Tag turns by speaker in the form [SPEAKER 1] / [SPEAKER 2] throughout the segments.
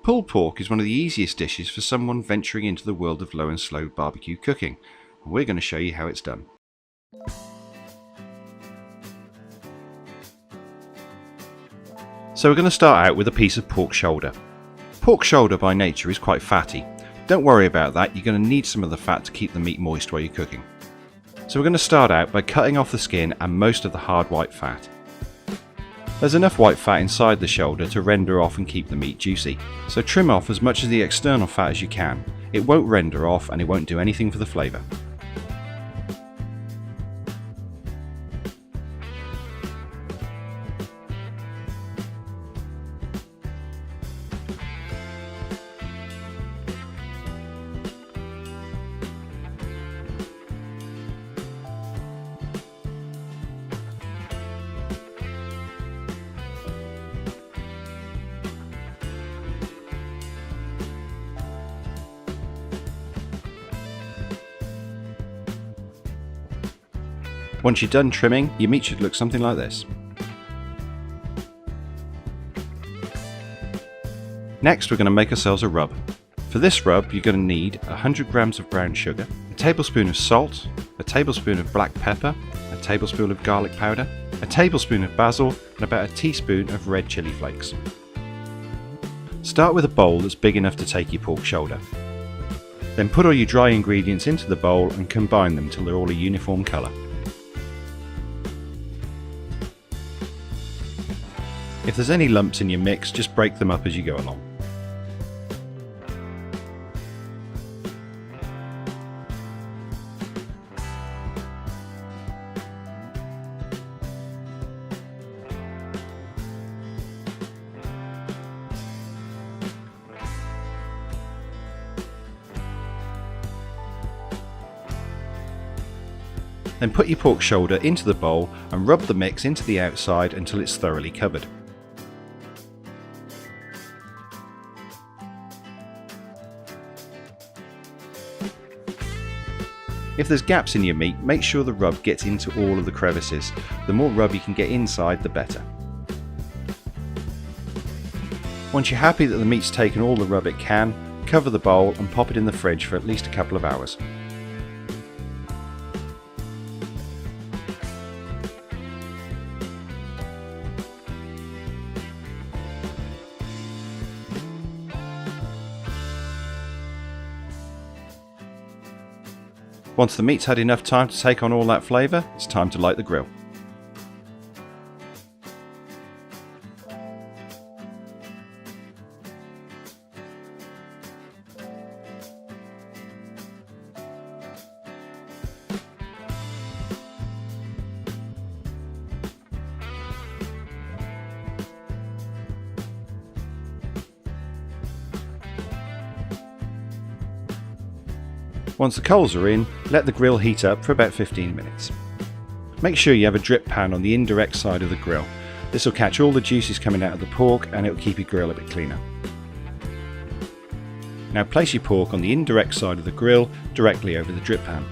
[SPEAKER 1] Pulled pork is one of the easiest dishes for someone venturing into the world of low and slow barbecue cooking, and we're going to show you how it's done. So we're going to start out with a piece of pork shoulder. Pork shoulder by nature is quite fatty. Don't worry about that, you're going to need some of the fat to keep the meat moist while you're cooking. So we're going to start out by cutting off the skin and most of the hard white fat. There's enough white fat inside the shoulder to render off and keep the meat juicy, so trim off as much of the external fat as you can. It won't render off and it won't do anything for the flavour. Once you're done trimming, your meat should look something like this. Next we're going to make ourselves a rub. For this rub you're going to need 100 grams of brown sugar, a tablespoon of salt, a tablespoon of black pepper, a tablespoon of garlic powder, a tablespoon of basil and about a teaspoon of red chili flakes. Start with a bowl that's big enough to take your pork shoulder. Then put all your dry ingredients into the bowl and combine them till they're all a uniform colour. If there's any lumps in your mix, just break them up as you go along. Then put your pork shoulder into the bowl and rub the mix into the outside until it's thoroughly covered. If there's gaps in your meat, make sure the rub gets into all of the crevices. The more rub you can get inside, the better. Once you're happy that the meat's taken all the rub it can, cover the bowl and pop it in the fridge for at least a couple of hours. Once the meat's had enough time to take on all that flavour, it's time to light the grill. Once the coals are in, let the grill heat up for about 15 minutes. Make sure you have a drip pan on the indirect side of the grill. This will catch all the juices coming out of the pork and it will keep your grill a bit cleaner. Now place your pork on the indirect side of the grill directly over the drip pan.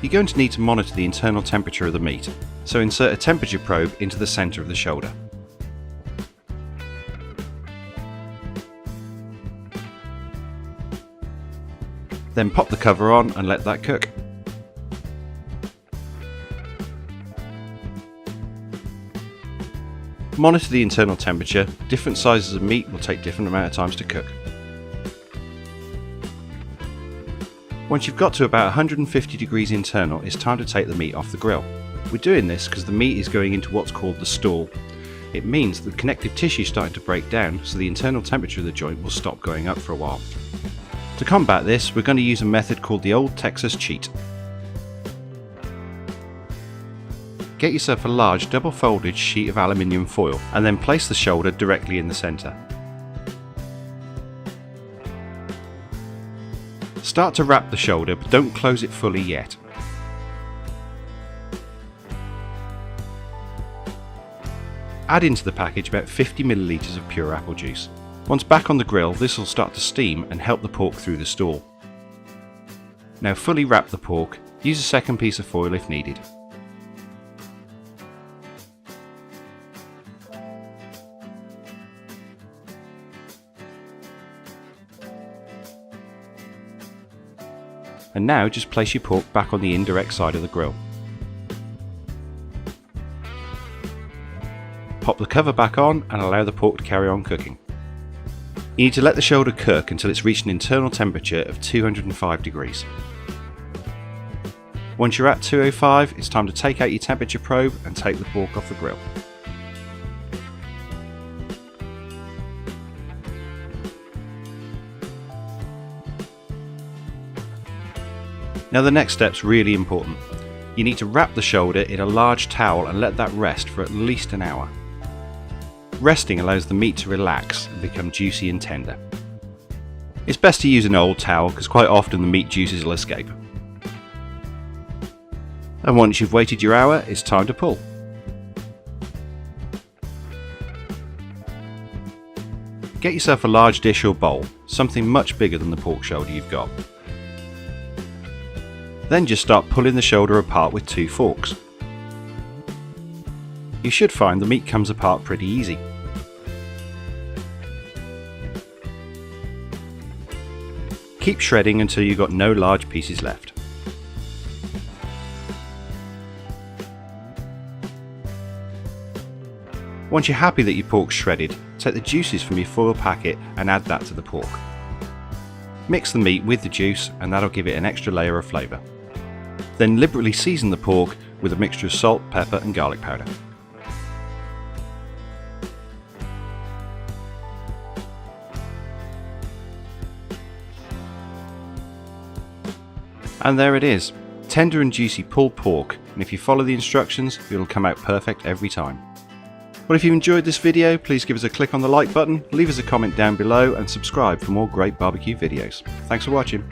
[SPEAKER 1] You're going to need to monitor the internal temperature of the meat, so insert a temperature probe into the centre of the shoulder. Then pop the cover on and let that cook. Monitor the internal temperature. Different sizes of meat will take different amount of times to cook. Once you've got to about 150 degrees internal, it's time to take the meat off the grill. We're doing this because the meat is going into what's called the stall. It means that the connective tissue is starting to break down, so the internal temperature of the joint will stop going up for a while. To combat this, we're going to use a method called the Old Texas Cheat. Get yourself a large double-folded sheet of aluminium foil and then place the shoulder directly in the centre. Start to wrap the shoulder, but don't close it fully yet. Add into the package about 50 millilitres of pure apple juice. Once back on the grill, this will start to steam and help the pork through the stall. Now fully wrap the pork, use a second piece of foil if needed. And now just place your pork back on the indirect side of the grill. Pop the cover back on and allow the pork to carry on cooking. You need to let the shoulder cook until it's reached an internal temperature of 205 degrees. Once you're at 205, it's time to take out your temperature probe and take the pork off the grill. Now the next step's really important. You need to wrap the shoulder in a large towel and let that rest for at least an hour. Resting allows the meat to relax and become juicy and tender. It's best to use an old towel because quite often the meat juices will escape. And once you've waited your hour, it's time to pull. Get yourself a large dish or bowl, something much bigger than the pork shoulder you've got. Then just start pulling the shoulder apart with 2 forks. You should find the meat comes apart pretty easy. Keep shredding until you've got no large pieces left. Once you're happy that your pork's shredded, take the juices from your foil packet and add that to the pork. Mix the meat with the juice and that'll give it an extra layer of flavour. Then liberally season the pork with a mixture of salt, pepper and garlic powder. And there it is, tender and juicy pulled pork, and if you follow the instructions it'll come out perfect every time. Well, if you enjoyed this video, please give us a click on the like button, leave us a comment down below and subscribe for more great barbecue videos. Thanks for watching.